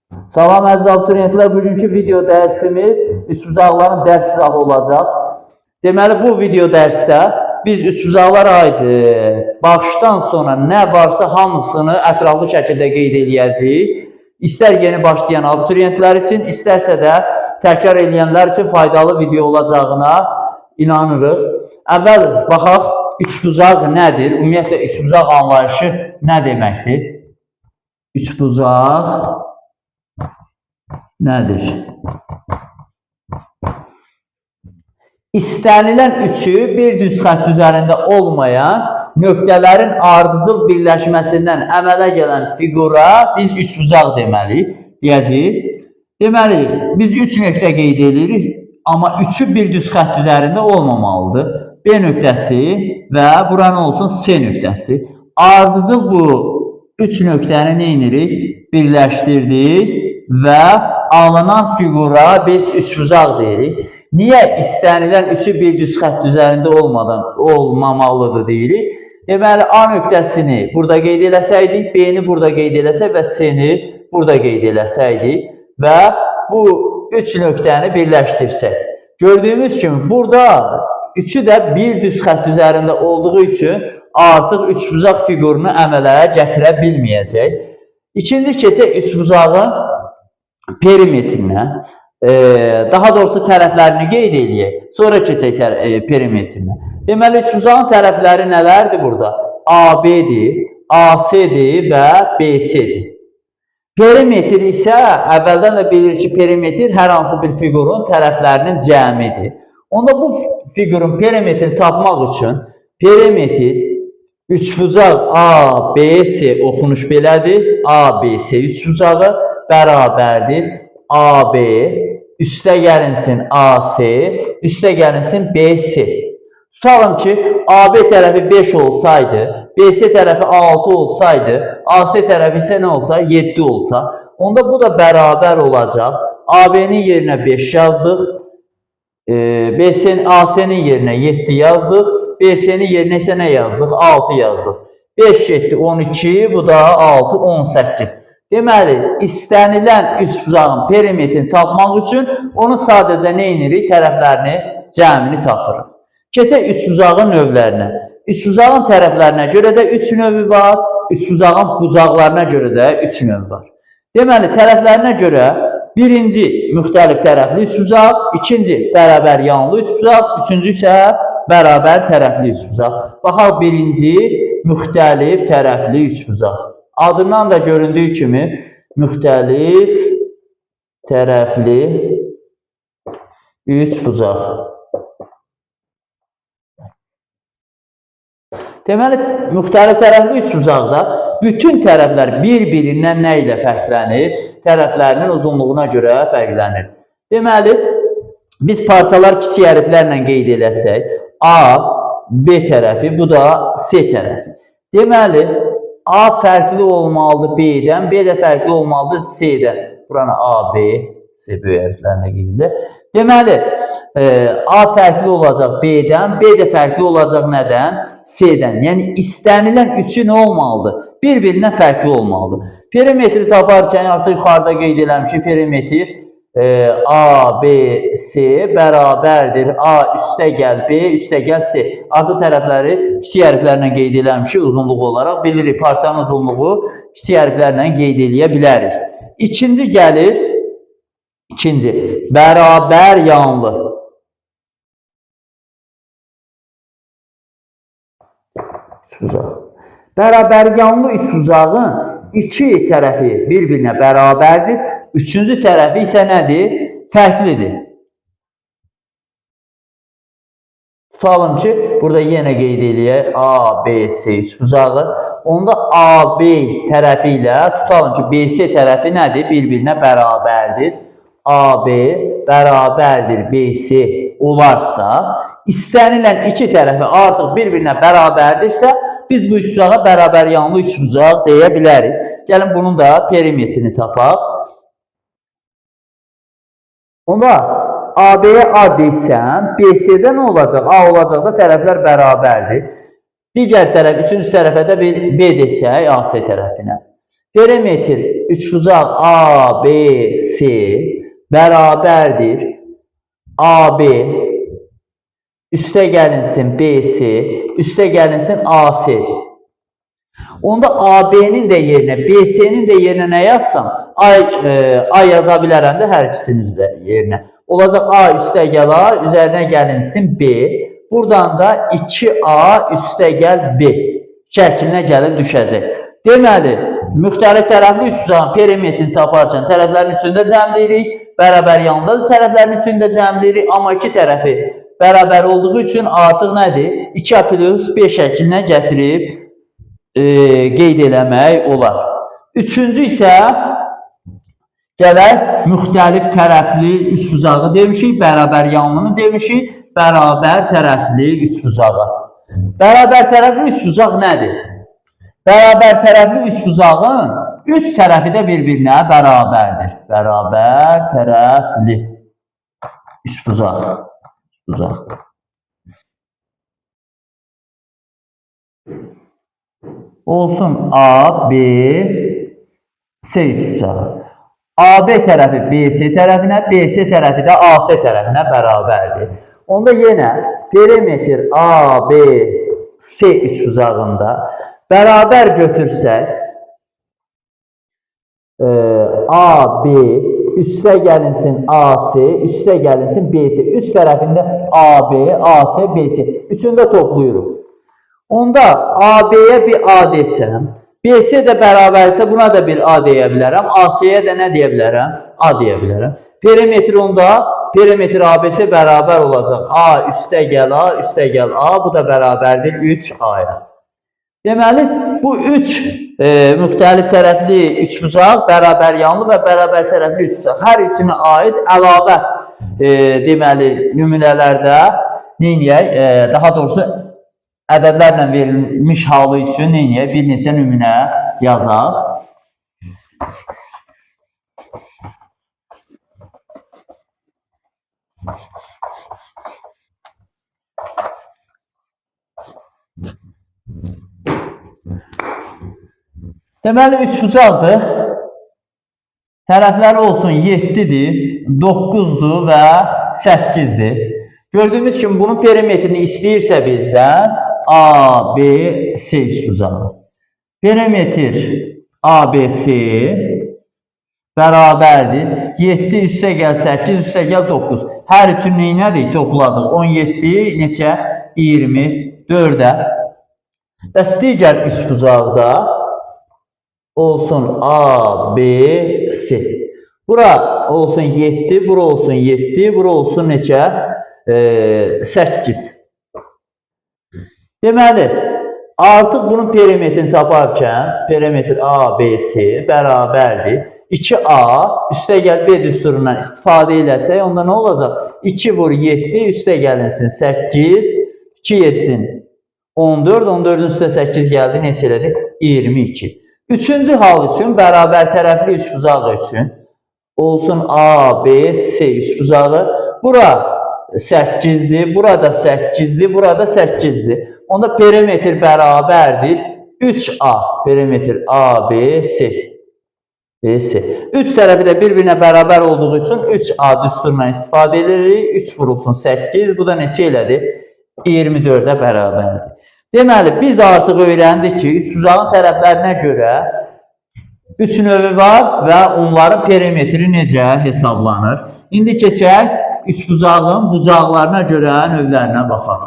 Salam əziz abituriyentlər, bugünkü video dərsimiz üçbucaqların dərs izahı olacaq. Deməli, bu video dərsdə biz üçbucaqlara aid baxışdan sonra nə varsa hamısını ətraflı şəkildə qeyd edəcəyik. İstər yeni başlayan abituriyentlər üçün, istərsə də təkrar edənlər üçün faydalı video olacağına inanırıq. Əvvəl baxaq, üçbucaq nədir? Ümumiyyətlə, üçbucaq anlayışı nə deməkdir? Üçbucaq nədir? İstənilən üçü bir düz xətt üzərində olmayan nöqtələrin ardıcıl birləşməsindən əmələ gələn fiqura biz üçbucaq deyəcəyik. Deməli, biz üç nöqtə qeyd edirik, amma üçü bir düz xətt üzərində olmamalıdır. B nöqtəsi və bura nə olsun? C nöqtəsi. Ardıcıl bu üç nöqtəni nə edirik? Birləşdirdik və alınan fiqura biz üçbucaq deyirik. Niyə istənilən üçü bir düz xətt üzərində olmamalıdır deyirik? Deməli, A nöqtəsini burada qeyd eləsəydik, B-ni burada qeyd eləsək və C-ni burada qeyd eləsəydik və bu üç nöqtəni birləşdirsək. Gördüyümüz kimi burada üçü də bir düz xətt üzərində olduğu üçün artıq üçbucaq fiqurunu əmələ gətirə bilməyəcək. İkinci keçək üçbucağın perimetrinə, daha doğrusu tərəflərini qeyd edək, sonra keçək perimetrinə. Deməli, üçbucağın tərəfləri nələrdir burada? AB-dir, AC-dir və BC-dir. Perimetr isə əvvəldən də bilir ki, perimetr hər hansı bir fiqurun tərəflərinin cəmidir. Onda bu fiqurun perimetrini tapmaq üçün perimetr üçbucaq ABC oxunuş belədir. ABC üçbucağı bərabərdir AB, üstə gəlinsin AC, üstə gəlinsin BC. Tutalım ki, AB tərəfi 5 olsaydı, BC tərəfi 6 olsaydı, AC tərəfi isə nə olsa? 7 olsa. Onda bu da bərabər olacaq. AB-nin yerinə 5 yazdıq, AC-nin yerinə 7 yazdıq, BC-nin yerinə isə nə yazdıq? 6 yazdıq. 5, 7, 12, bu da 6, 18. Deməli, istənilən üçbucağın perimetrini tapmaq üçün onu sadəcə nə edirik? Tərəflərini, cəmini tapırıq. Keçək üçbucağın növlərinə. Üçbucağın tərəflərinə görə də 3 növü var, üçbucağın bucaqlarına görə də 3 növü var. Deməli, tərəflərinə görə birinci müxtəlif tərəfli üçbucaq, ikinci bərabər yanlı üçbucaq, üçüncü isə bərabər tərəfli üçbucaq. Baxaq, birinci müxtəlif tərəfli üçbucaq. Adından da göründüyü kimi müxtəlif tərəfli üçbucaq. Deməli, müxtəlif tərəfli üçbucaqda bütün tərəflər bir-birindən nə ilə fərqlənir? Tərəflərinin uzunluğuna görə fərqlənir. Deməli, biz parçalar kiçik hərflərlə qeyd eləsək, A, B tərəfi, bu da C tərəfi. Deməli, A fərqli olmalıdır B-dən, B də fərqli olmalıdır C-dən. Buranı A, B, C böyük hərflərlə qeyd edilir. Deməli, A fərqli olacaq B-dən, B də fərqli olacaq nədən? C-dən. Yəni, istənilən üçü nə olmalıdır? Bir-birindən fərqli olmalıdır. Perimetri taparkən artıq yuxarıda qeyd eləmişik, perimetr A, B, C bərabərdir. A üstə gəl, B üstə gəl, C. Artıq tərəfləri kiçik hərflərlə qeyd eləmişik uzunluq olaraq. Bilirik, parçanın uzunluğu kiçik hərflərlə qeyd eləyə bilərik. İkinci gəlir, ikinci, bərabər yanlı. Üçbucaq. Bərabər yanlı üçbucağın iki tərəfi bir-birinə bərabərdir. Üçüncü tərəfi isə nədir? Fərqlidir. Tutalım ki, burada yenə qeyd eləyək A, B, C üçbucağı. Onda A, B tərəfi ilə tutalım ki, B, C tərəfi nədir? Bir-birinə bərabərdir. A, B bərabərdir B, C olarsa, istənilən iki tərəfi artıq bir-birinə bərabərdirsə, biz bu üçbucağa bərabər yanlı üçbucaq deyə bilərik. Gəlin bunun da perimetrini tapaq. Onda AB-yə A desəm, BC-də nə olacaq? A olacaq da tərəflər bərabərdir. Digər tərəf, üçüncü tərəfə də bir B desək AC tərəfinə. Perimetr üçbucaq A, B, C bərabərdir. AB üstə gəlinsin BC, üstə gəlinsin AC. Onda AB'nin də yerinə, BC'nin də yerinə nə yazsam? A yaza bilərəm də hər ikisinin də yerinə. Olacaq A üstə gəl A, üzərinə gəlinsin B. Buradan da 2A üstə gəl B şəklinə gəlib düşəcək. Deməli, müxtəlif tərəfli üçbucağın perimetrini taparkən tərəflərin üçündə cəmləyirik. Bərabər yanında da tərəflərin üçündə cəmləyirik. Amma iki tərəfi bərabər olduğu üçün artıq nədir? 2A plus B şəklinə gətirib qeyd eləmək olar. Üçüncü isə gələk müxtəlif tərəfli üçbucağı demişik, bərabər yanlını demişik, bərabər tərəfli üçbucağı. Bərabər tərəfli üçbucaq nədir? Bərabər tərəfli üçbucağın üç tərəfi də bir-birinə bərabərdir. Bərabər tərəfli üçbucaq. Olsun A, B, C üçbucağı. AB tərəfi BC tərəfinə, BC tərəfi də AC tərəfinə bərabərdir. Onda yenə perimetr ABC üçbucağında bərabər götürsək, AB üstə gəlinsin AC, üstə gəlinsin BC. Üst tərəfində AB, AC, BC. Üçünü də toplayırıq. Onda AB-yə bir A desəm, BC də bərabərsə buna da bir A deyə bilərəm. AC-yə də nə deyə bilərəm? A deyə bilərəm. Perimetr onda, perimetr ABC bərabər olacaq. A üstə gəl A, üstə gəl A. Bu da bərabərdir 3A-ya. Deməli, bu üç müxtəlif tərəfli üçbucaq, bərabər yanlı və bərabər tərəfli üçbucaq. Hər üçünə aid əlavə deməli, nümunələrdə neyniyək? Daha doğrusu ədədlərlə verilmiş halı üçün neyniyək? Bir neçə nümunə yazaq. Deməli, üçbucaqdır. Tərəfləri olsun 7-dir, 9-dur və 8-dir. Gördüyümüz kimi bunun perimetrini istəyirsə bizdən A, B, C üçbucağı. Perimetr ABC bərabərdir. 7 üstə gəl 8, üstə gəl 9. Hər üçün neynədik? Topladıq. 17 neçə? 24-ə. Bəs digər üçbucaqda olsun A, B, C. Bura olsun 7, bura olsun 7, bura olsun neçə? 8. Deməli, artıq bunun perimetrini taparkən, perimetr A, B, C bərabərdir. 2A üstə gəl B düsturundan istifadə eləsək, onda nə olacaq? 2 vur 7, üstə gəlinsin 8, 2, 7, 14, 14-ün üstə 8 gəldi, neçə elədi? 22. Üçüncü hal üçün, bərabər tərəfli üçbucağı üçün olsun A, B, C üçbucağı. Bura 8-dir, burada 8-dir, burada 8-dir. Onda perimetr bərabərdir 3A. Perimetr A, B, C. C. Üç tərəfi də bir-birinə bərabər olduğu üçün 3A düsturundan istifadə edirik. 3 vurulsun 8, bu da neçə elədi? 24-ə bərabərdir. Deməli, biz artıq öyrəndik ki, üçbucağın tərəflərinə görə 3 növü var və onların perimetri necə hesablanır. İndi keçək üçbucağın bucaqlarına görə növlərinə baxaq.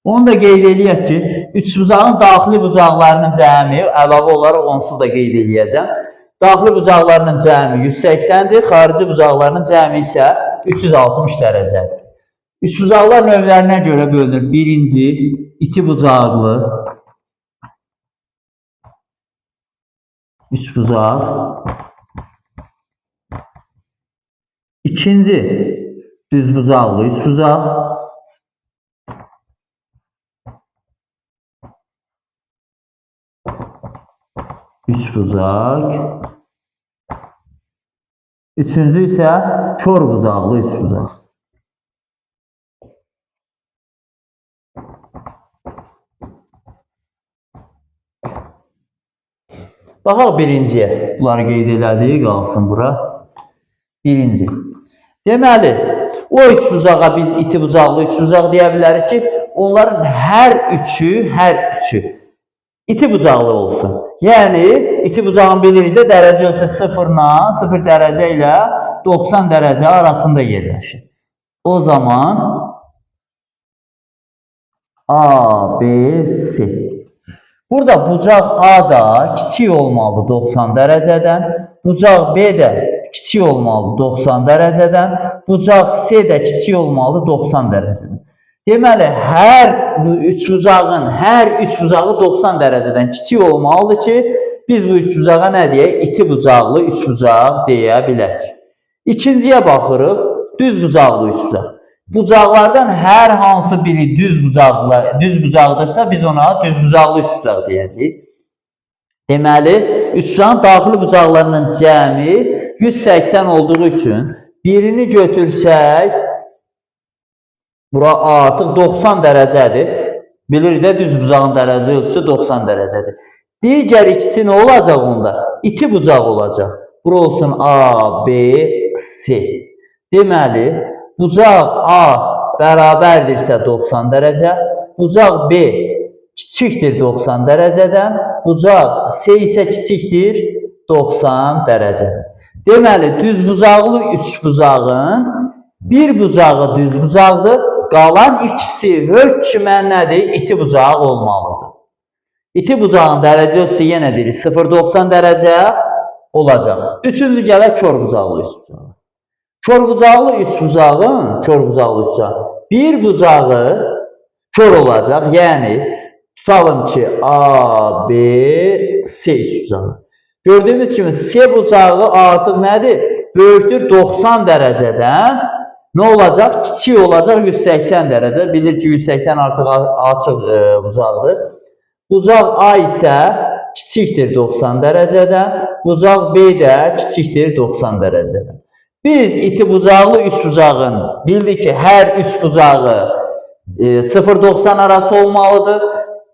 Onu da qeyd eləyək ki, üçbucağın daxili bucaqlarının cəmi, əlavə olaraq onsuz da qeyd eləyəcəm. Daxili bucaqlarının cəmi 180-dir, xarici bucaqlarının cəmi isə 360 dərəcədir. Üçbucaqlar növlərinə görə bölünür. Birinci, iti bucaqlı üçbucaq. İkinci, düz bucaqlı üçbucaq. Üçbucaq. Üçüncü isə kör bucaqlı üçbucaq. Baxaq birinciyə. Bunları qeyd elədik, qalsın bura. Birinci. Deməli, o üçbucağa biz iti bucaqlı üçbucaq deyə bilərik ki, onların hər üçü iti bucaqlı olsun. Yəni, iti bucağın bilirik də dərəcə ölçüsü 0 dərəcə ilə 90 dərəcə arasında yerləşir. O zaman A, B, C. Burada bucaq A da kiçik olmalı 90 dərəcədən, bucaq B də kiçik olmalı 90 dərəcədən, bucaq C də kiçik olmalı 90 dərəcədən. Deməli, hər üç bucağı 90 dərəcədən kiçik olmalıdır ki, biz bu üç bucağa nə deyək? İti bucaqlı üç bucaq deyə bilərik. İkinciyə baxırıq, düz bucaqlı üç bucaq. Bucaqlardan hər hansı biri düz bucaqdırsa, biz ona düz bucaqlı üç bucaq deyəcəyik. Deməli, üç bucağın daxili bucaqlarının cəmi 180 olduğu üçün birini götürsək, bura artıq 90 dərəcədir. Bilirik də düz bucağın dərəcə ölçüsü 90 dərəcədir. Digər ikisi nə olacaq onda? İti bucaq olacaq. Bura olsun A, B, C. Deməli, bucaq A bərabərdirsə 90 dərəcə, bucaq B kiçikdir 90 dərəcədən, bucaq C isə kiçikdir 90 dərəcədən. Deməli, düz bucaqlı üç bucağın bir bucağı düz bucaqdır, qalan ikisi hökmən nədir? İti bucaq olmalıdır. İti bucağın dərəcə ölçüsü yenə deyirik 0,90 dərəcə olacaq. Üçüncü gələk kör bucaqlı üç bucağı. Kör bucaqlı üç bucağın bir bucağı kör olacaq. Yəni tutalım ki A, B, C üç bucağı. Gördüyümüz kimi C bucağı artıq nədir? Böyükdür 90 dərəcədən. Nə olacaq? Kiçik olacaq 180 dərəcə. Bilir ki 180 artıq açıq bucaqdır. Bucaq A isə kiçikdir 90 dərəcədən. Bucaq B də kiçikdir 90 dərəcədən. Biz iti bucaqlı üç bucağın bildik ki hər üç bucağı 0,90 arası olmalıdır.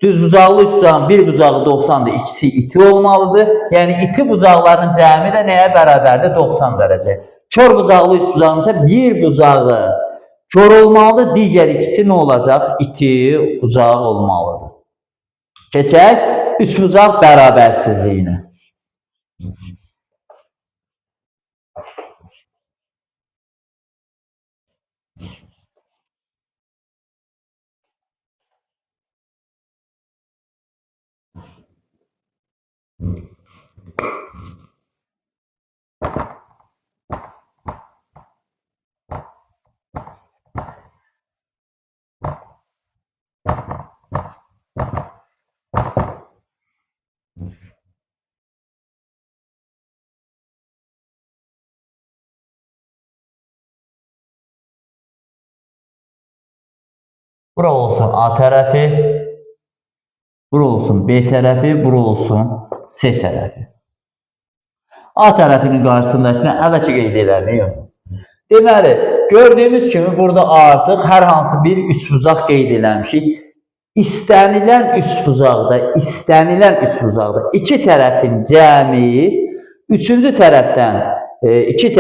Düz bucaqlı üç bucağın bir bucağı 90'dır, ikisi iti olmalıdır. Yəni iti bucaqların cəmi də nəyə bərabərdir? 90 dərəcə. Kör bucaqlı üç bucağın isə bir bucağı kör olmalıdır, digər ikisi nə olacaq? İti bucaq olmalıdır. Keçək üç bucaq bərabərsizliyinə. Bura olsun A tərəfi, bura olsun B tərəfi, bura olsun C tərəfi. A tərəfinin qarşısındakını hələ ki qeyd eləməyəm. Deməli, gördüyümüz kimi burada artıq hər hansı bir üçbucaq qeyd eləmişik. İstənilən üçbucaqda iki tərəfin cəmi üçüncü tərəfdən üçüncü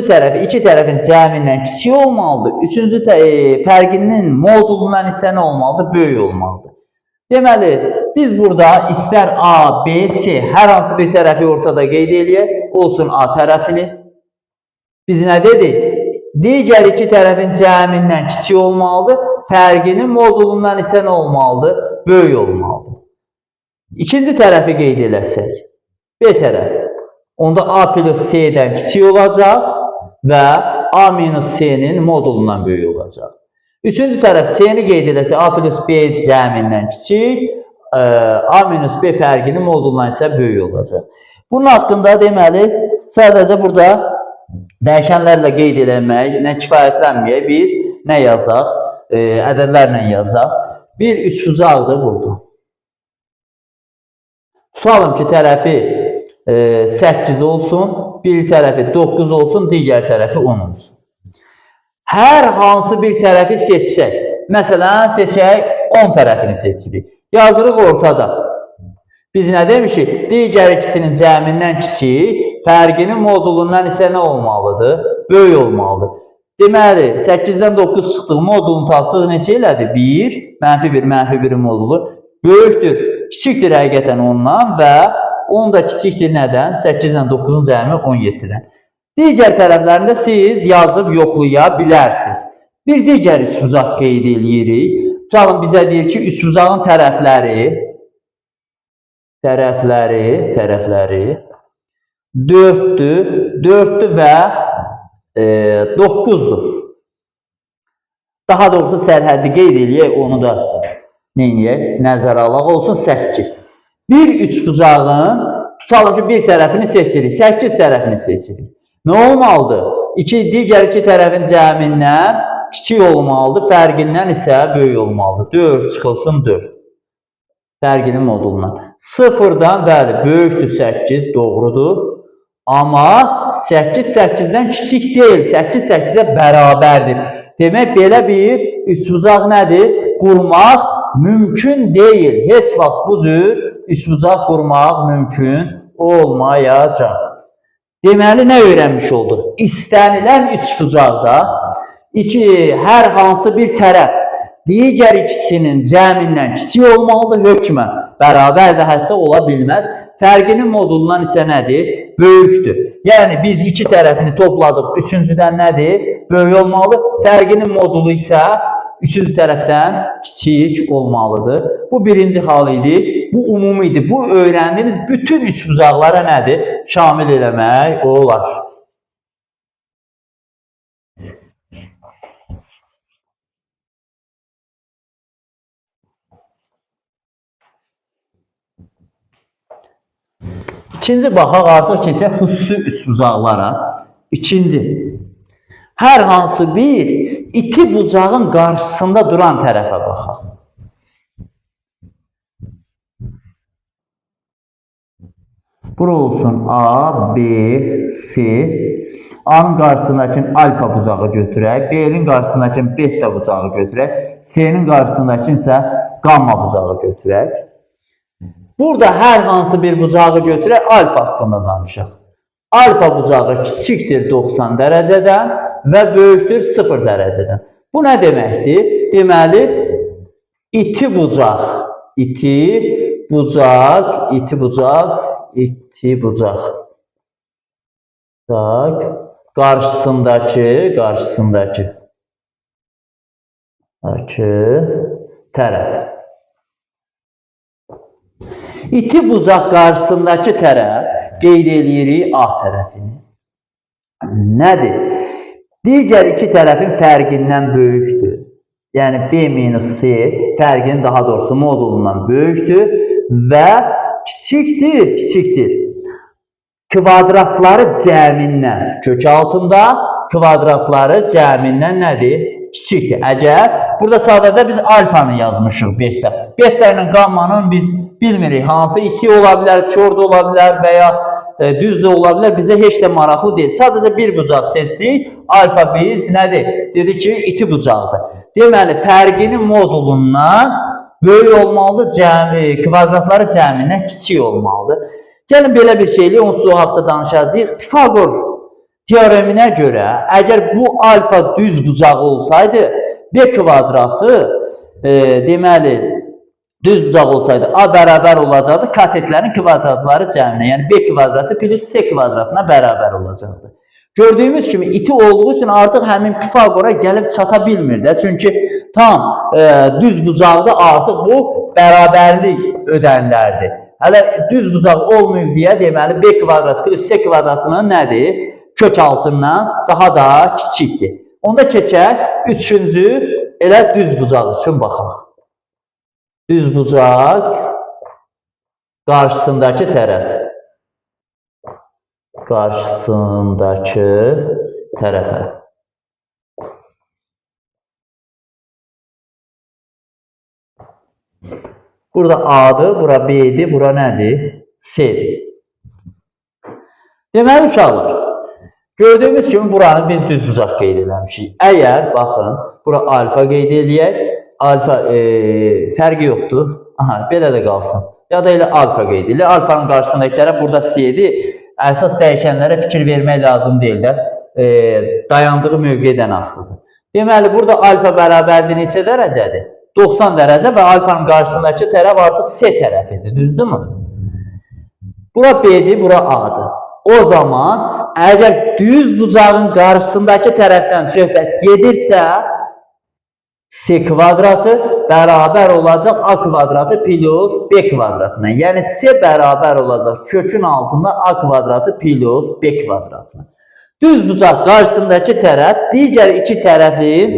tərəfi iki tərəfin cəmindən kiçik olmalıdır. Üçüncü fərqinin modulundan isə nə olmalıdır? Böyük olmalıdır. Deməli, biz burada istər A, B, C hər hansı bir tərəfi ortada qeyd eləyək, olsun A tərəfini. Biz nə dedik? Digər iki tərəfin cəmindən kiçik olmalıdır. Fərqinin modulundan isə nə olmalıdır? Böyük olmalıdır. İkinci tərəfi qeyd eləsək, B tərəfi. Onda A plus C-dən kiçik olacaq və A minus C-nin modulundan böyük olacaq. Üçüncü tərəf C-ni qeyd eləsək, A plus B cəmindən kiçik, A minus B fərqinin modulundan isə böyük olacaq. Bunun haqqında deməli, sadəcə burada dəyişənlərlə qeyd eləmək, nə kifayətlənməyək, bir nə yazaq, ədədlərlə yazaq. Bir üçbucaqdır burada. Tutalım ki, tərəfi 8 olsun, bir tərəfi 9 olsun, digər tərəfi 10 olsun. Hər hansı bir tərəfi seçsək, məsələn, seçək 10 tərəfini seçirik. Yazırıq ortada. Biz nə demişik? Digər ikisinin cəmindən kiçik, fərqinin modulundan isə nə olmalıdır? Böyük olmalıdır. Deməli, 8-dən 9 çıxdıq, modulunu tapdıq, neçə elədir? 1, -1, -1-in modulu böyükdür, kiçikdir həqiqətən ondan və 10 da kiçikdir nədən? 8-dən 9-un cəmi 17-dən. Digər tərəflərində siz yazıb yoxlaya bilərsiniz. Bir digər üçbucaq qeyd edirik. Gəlin bizə deyir ki, üçbucağın tərəfləri 4-dür və 9-dur. Daha doğrusu sərhəddi qeyd edək, onu da nəzərə alaq, olsun 8. Bir üçbucağın, tutalım ki, bir tərəfini seçirik, 8 tərəfini seçirik. Nə olmalıdır? Digər iki tərəfin cəmindən kiçik olmalıdır, fərqindən isə böyük olmalıdır. 4 çıxılsın 4. Fərqinin modulundan. 0-dan, bəli, böyükdür 8, doğrudur. Amma 8 8-dən kiçik deyil, 8 8-ə bərabərdir. Demək, belə bir üçbucaq nədir? Qurmaq mümkün deyil. Heç vaxt bu cür üçbucaq qurmaq mümkün olmayacaq. Deməli, nə öyrənmiş olduq? İstənilən üçbucaqda hər hansı bir tərəf digər ikisinin cəmindən kiçik olmalıdır, hökmən bərabər də hətta ola bilməz. Fərqinin modulundan isə nədir? Böyükdür. Yəni, biz iki tərəfini topladıq, üçüncüdən nədir? Böyük olmalıdır. Fərqinin modulu isə üçüncü tərəfdən kiçik olmalıdır. Bu birinci hal idi. Bu umumi idi. Bu öyrəndiyimiz bütün üçbucaqlara nədir? Şamil eləmək olar. İkinci baxaq, artıq keçək xüsusi üçbucaqlara. İkinci, hər hansı bir iki bucağın qarşısında duran tərəfə baxaq. Bura olsun A, B, C. A'nın qarşısındakı alfa bucağı götürək, B'nin qarşısındakı beta bucağı götürək, C'nin qarşısındakı isə gamma bucağı götürək. Burada hər hansı bir bucağı götürək, alfa haqqında danışaq. Alfa bucağı kiçikdir 90 dərəcədən və böyükdür 0 dərəcədən. Bu nə deməkdir? Deməli, iti bucaq qarşısındakı tərəf. İti bucaq qarşısındakı tərəf qeyd edirik A tərəfini. Nədir? Digər iki tərəfin fərqindən böyükdür. Yəni B minus C fərqinin daha doğrusu modulundan böyükdür və kiçikdir. Kvadratları cəmindən kök altında, kvadratları cəmindən nədir? Kiçikdir. Əgər burada sadəcə biz alfanı yazmışıq beta. Beta ilə gammanın biz bilmirik. Hansı iti ola bilər, kör də ola bilər və ya düz də ola bilər. Bizə heç də maraqlı deyil. Sadəcə bir bucaq seçdik. Alfa biz nədir? Dedi ki, iti bucaqdır. Deməli, fərqinin modulundan böyük olmalıdır, kvadratları cəmindən kiçik olmalıdır. Gəlin belə bir şeyli onsuz haqda danışacağıq. Pifagor teoreminə görə, əgər bu alfa düz bucağı olsaydı, B kvadratı, deməli, düz bucaq olsaydı, A bərabər olacaqdı katetlərin kvadratları cəminə. Yəni, B kvadratı plus C kvadratına bərabər olacaqdı. Gördüyümüz kimi, iti olduğu üçün artıq həmin Pifagora gəlib çata bilmir də. Çünki tam düz bucaqda artıq bu bərabərlik ödənlərdir. Hələ düz bucaq olmayıb deyə, deməli, B kvadratı plus C kvadratının nədir? Kök altından daha da kiçikdir. Onda keçək, üçüncü, elə düz bucaq üçün baxaq. Düz bucaq qarşısındakı tərəf. Burada A'dır, bura B'dir, bura nədir? C'dir. Deməli, uşaqlar, gördüyümüz kimi buranı biz düz bucaq qeyd eləmişik. Əgər, baxın, bura alfa qeyd eləyək, alfa fərqi yoxdur. Aha, belə də qalsın. ya da elə alfa qeyd edilir. Alfanın qarşısındakı tərəf burada C-dir. Əsas dəyişənlərə fikir vermək lazım deyirlər. Dayandığı mövqedən asılıdır. Deməli, burada alfa bərabərdir neçə dərəcədir? 90 dərəcə və alfanın qarşısındakı tərəf artıq C tərəfidir. Düzdürmü? Bura B'dir, bura A'dır. O zaman əgər düz bucağın qarşısındakı tərəfdən söhbət gedirsə, C kvadratı bərabər olacaq A kvadratı plus B kvadratına. Yəni C bərabər olacaq kökün altında A kvadratı plus B kvadratına. Düz bucaq qarşısındakı tərəf digər iki tərəfin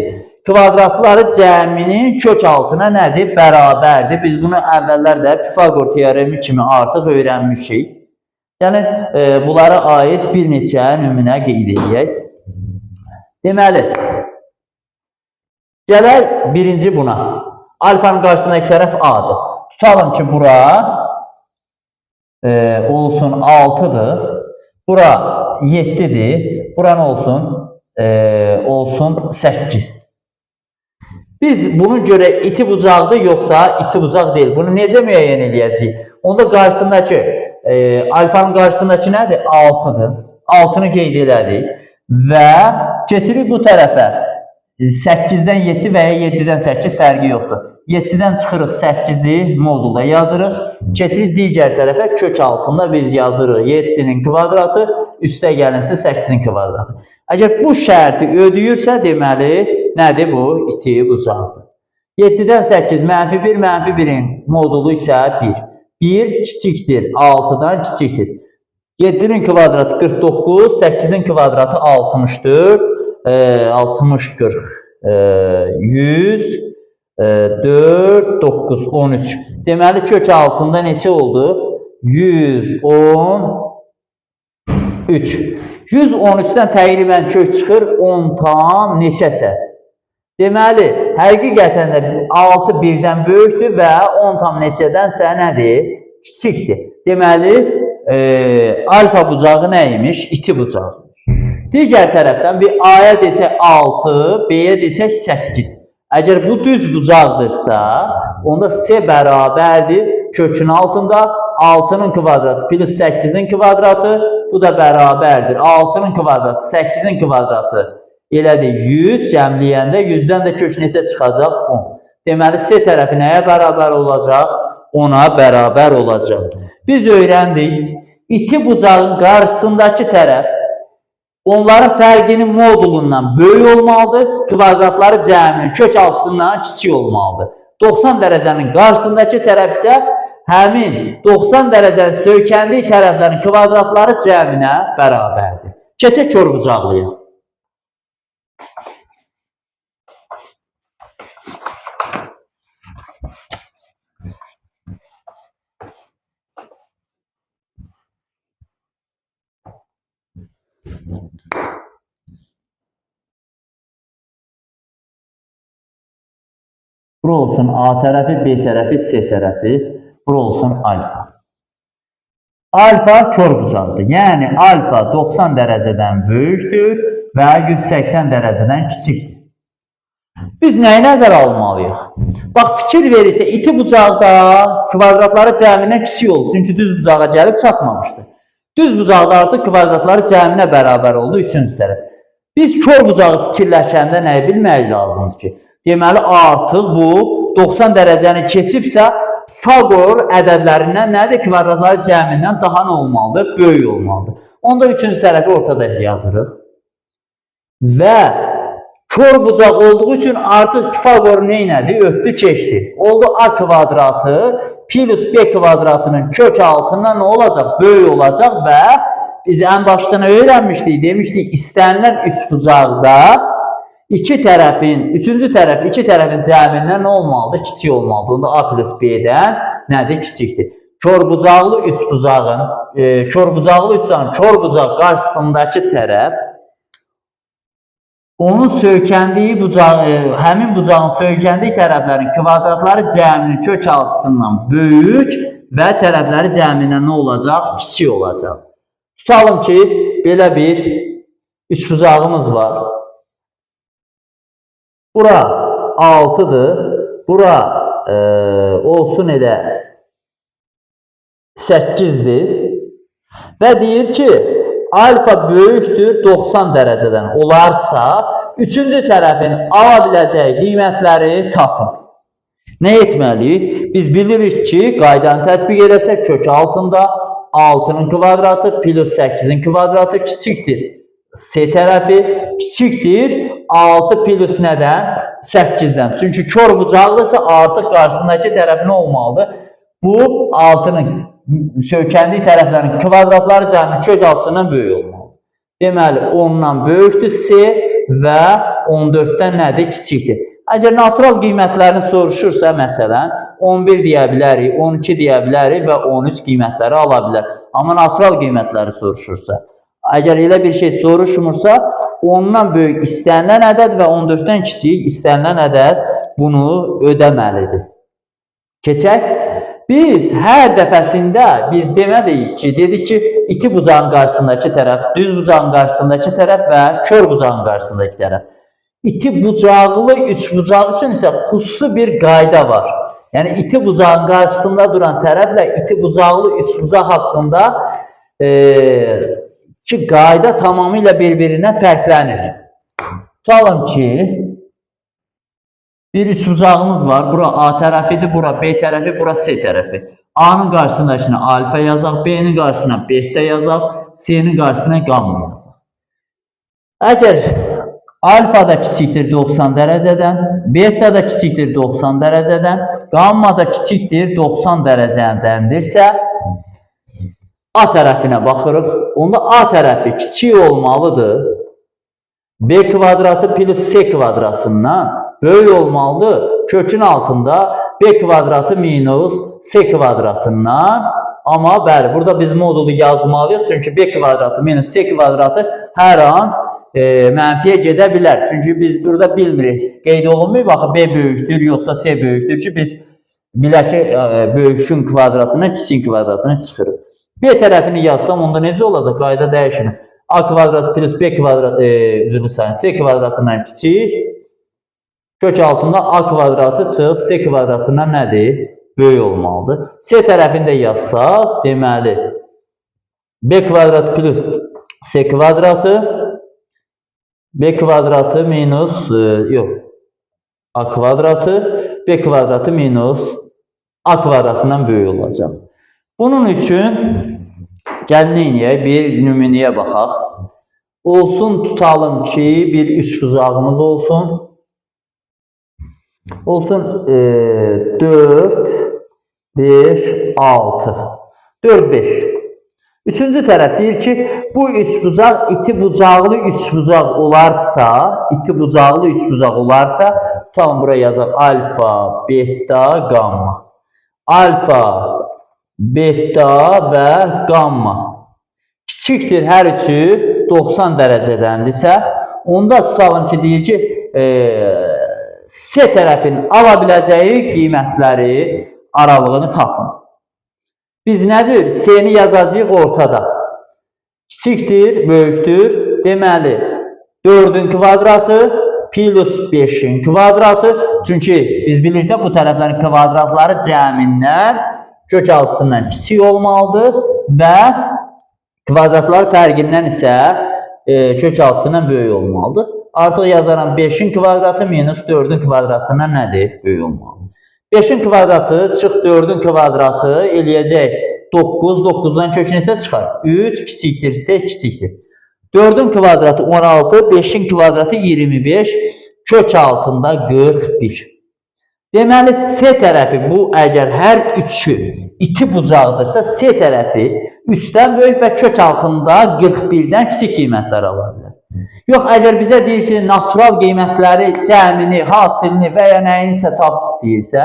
kvadratları cəminin kök altına nədir? Bərabərdir. Biz bunu əvvəllər Pifagor teoremi kimi artıq öyrənmişik. Yəni, bunlara aid bir neçə nümunə qeyd edək. Deməli, gələk birinci buna. Alfanın qarşısındakı tərəf A'dır. Tutalım ki, bura olsun 6'dır. Bura 7'dir. Bura nə olsun? Olsun 8. Biz bunu görə iti bucaqdır, yoxsa iti bucaq deyil. Bunu necə müəyyən edəcəyik? Onda qarşısındakı, alfanın qarşısındakı nədir? 6'dır. 6'nı qeyd elədik. Və keçirik bu tərəfə. 8'dən 7 və ya 7'dən 8 fərqi yoxdur. 7'dən çıxırıq 8'i modulda yazırıq. Keçirik digər tərəfə, kök altında biz yazırıq 7'nin kvadratı, üstə gəlinsə 8'in kvadratı. Əgər bu şərti ödəyirsə, deməli, nədir bu? İti bucaqdır. 7'dən 8 -1, -1'in modulu isə 1. 1 kiçikdir, 6'dan kiçikdir. 7'nin kvadratı 49, 8'in kvadratı 64, 60, 40, 100, 4, 9, 13. Deməli, kök altında neçə oldu? 113. 113'dən təqribən kök çıxır 10 tam neçəsə. Deməli, həqiqətən də 6 1-dən böyükdür və 10 tam neçədənsə nədir? Kiçikdir. Deməli, alfa bucağı nəymiş? İti bucağı. Digər tərəfdən bir A'ya desək 6, B'yə desək 8. Əgər bu düz bucaqdırsa, onda C bərabərdir kökün altında 6'nın kvadratı plus 8'in kvadratı, bu da bərabərdir 6'nın kvadratı 8'in kvadratı elədir 100, cəmləyəndə 100-dən də kök neçə çıxacaq? 10. Deməli, C tərəfi nəyə bərabər olacaq? 10'a bərabər olacaq. Biz öyrəndik, iti bucağın qarşısındakı tərəf onların fərqinin modulundan böyük olmalıdır, kvadratları cəminin kök altısından kiçik olmalıdır. 90 dərəcənin qarşısındakı tərəf isə həmin 90 dərəcənin söykəndiyi tərəflərin kvadratları cəminə bərabərdir. Keçək kör bucaqlıya. Bura olsun A tərəfi, B tərəfi, C tərəfi, bura olsun alfa. Alfa kör bucaqdır. Yəni alfa 90 dərəcədən böyükdür və 180 dərəcədən kiçikdir. Biz nəyi nəzərə almalıyıq? Bax, fikir verirsə, iti bucaqda kvadratları cəmindən kiçik oldu. Çünki düz bucağa gəlib çatmamışdı. Düz bucaqda artıq kvadratları cəminə bərabər oldu 3-cü tərəf. Biz kör bucağı fikirləşəndə nəyi bilmək lazımdır ki? Deməli, artıq bu 90 dərəcəni keçibsə, Pifagor ədədlərindən nədir? Kvadratları cəmindən daha nə olmalıdır? Böyük olmalıdır. Onda 3-cü tərəfi ortada yazırıq. Və kör bucaq olduğu üçün artıq Pifagor neynədir? Ötdü, keçdi. Oldu A kvadratı plus B kvadratının kök altında nə olacaq? Böyük olacaq və biz ən başdan öyrənmişdik. Demişdik, istənilən üç bucaqda iki tərəfin, üçüncü tərəf, iki tərəfin cəmindən nə olmalıdır? Kiçik olmalıdır. Onda A plus B'dən nədir? Kiçikdir. Kör bucaqlı üç bucağın, kör bucaq qarşısındakı tərəf onun söykəndiyi bucaq, həmin bucağın söykəndiyi tərəflərin kvadratları cəminin kök altısından böyük və tərəfləri cəmindən nə olacaq? Kiçik olacaq. Tutalım ki, belə bir üç bucağımız var. Bura 6'dır. Bura olsun elə 8'dir və deyir ki, alfa böyükdür 90 dərəcədən olarsa, üçüncü tərəfin ala biləcəyi qiymətləri tapın. Nə etməliyik? Biz bilirik ki, qaydanı tətbiq edəsək, kök altında 6'nın kvadratı plus 8'in kvadratı kiçikdir. S tərəfi kiçikdir 6 plus nədən? 8'dən. Çünki kör bucaqlısa artıq qarşısındakı tərəf nə olmalıdır? Bu 6'nın söykəndiyi tərəflərin kvadratları cəmi kök altısından böyük olmalıdır. Deməli, 10'dan böyükdür S və 14'dən nədir? Kiçikdir. Əgər natural qiymətlərini soruşursa, məsələn, 11 deyə bilərik, 12 deyə bilərik və 13 qiymətləri ala bilər. Amma natural qiymətləri soruşursa, əgər elə bir şey soruşmursa, 10'dan böyük istənilən ədəd və 14'dən kiçik istənilən ədəd bunu ödəməlidir. Keçək. Biz hər dəfəsində biz demədik ki, dedik ki, iti bucağın qarşısındakı tərəf, düz bucağın qarşısındakı tərəf və kör bucağın qarşısındakı tərəf. İti bucaqlı üç bucaq üçün isə xüsusi bir qayda var. Yəni iti bucağın qarşısında duran tərəflə iti bucaqlı üç bucaq haqqında ki qayda tamamilə bir-birindən fərqlənir. Tutalım ki, bir üçbucağımız var. Bura A tərəfidir, bura B tərəfi, bura C tərəfi. A'nın qarşısındakını alfa yazaq, B'nin qarşısına beta yazaq, C'nin qarşısına gamma yazaq. Əgər alfa da kiçikdir 90 dərəcədən, beta da kiçikdir 90 dərəcədən, gamma da kiçikdir 90 dərəcədəndirsə, A tərəfinə baxırıq. Onda A tərəfi kiçik olmalıdır. B kvadratı plus C kvadratından böyük olmalıdır. Kökün altında B kvadratı minus C kvadratından. Amma bəli, burada biz modulu yazmalıyıq. Çünki B kvadratı minus C kvadratı hər an mənfiyə gedə bilər. Çünki biz burada bilmirik. Qeyd olunmuyor. Baxın, B böyükdür, yoxsa C böyükdür ki, biz bilək ki, böyükün kvadratına, kiçiyin kvadratına çıxırıq. B tərəfini yazsam, onda necə olacaq? Qayda dəyişmir. A kvadratı plus B kvadratı, üzrünü sayın, C kvadratından kiçik. Kök altında A kvadratı çıx, C kvadratından nədir? Böyük olmalıdır. C tərəfində yazsaq, deməli, B kvadratı plus C kvadratı, B kvadratı minus, yox, A kvadratı, B kvadratı minus A kvadratından böyük olacaq. Bunun üçün gəlin neyniyək? Bir nümunəyə baxaq. Olsun, tutalım ki, bir üçbucağımız olsun. Olsun 4, 5, 6. 4, 5. Üçüncü tərəf deyir ki, bu üçbucaq iti bucaqlı üçbucaq olarsa, tutalım buraya yazaq alfa, beta, gamma. Alfa, beta və gamma kiçikdir hər üçü 90 dərəcədəndirsə, onda tutalım ki, deyir ki, C tərəfin ala biləcəyi qiymətləri aralığını tapın. Biz nədir? C-ni yazacağıq ortada. Kiçikdir, böyükdür. Deməli, 4'ün kvadratı plus 5'in kvadratı. Çünki biz bilirik ki, bu tərəflərin kvadratları cəmindən kök altısından kiçik olmalıdır və kvadratlar fərqindən isə kök altısından böyük olmalıdır. Artıq yazaram 5'in kvadratı minus 4'ün kvadratına nədir? Böyük olmalıdır. 5'in kvadratı çıx 4'ün kvadratı eləyəcək 9, 9'dan kök neçə çıxar? 3 kiçikdir, C kiçikdir. 4'ün kvadratı 16, 5'in kvadratı 25, kök altında 41. Deməli, C tərəfi bu, əgər hər üçü iti bucaqdırsa, C tərəfi 3'dən böyük və kök altında 41'dən kiçik qiymətlər ala bilər. Yox, əgər bizə deyir ki, natural qiymətləri, cəmini, hasilini və ya nəyinsə tap deyirsə,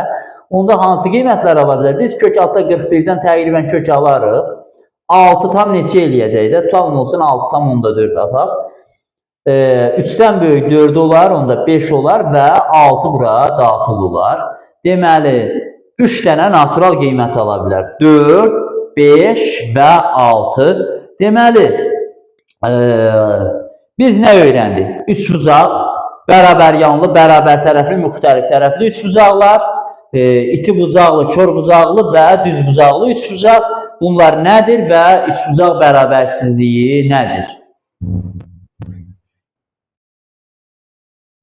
onda hansı qiymətlər ala bilər? Biz kök altında 41'dən təqribən kök alarıq. 6 tam neçə eləyəcək də? Tutalım olsun 6 tam onda 4 ataq. 3'dən böyük 4 olar, onda 5 olar və 6 bura daxil olar. Deməli, 3 dənə natural qiymət ala bilər. 4, 5 və 6. Deməli, biz nə öyrəndik? Üçbucaq, bərabər yanlı, bərabər tərəfli, müxtəlif tərəfli üçbucaqlar, iti bucaqlı, kör bucaqlı və düz bucaqlı üçbucaq bunlar nədir və üçbucaq bərabərsizliyi nədir?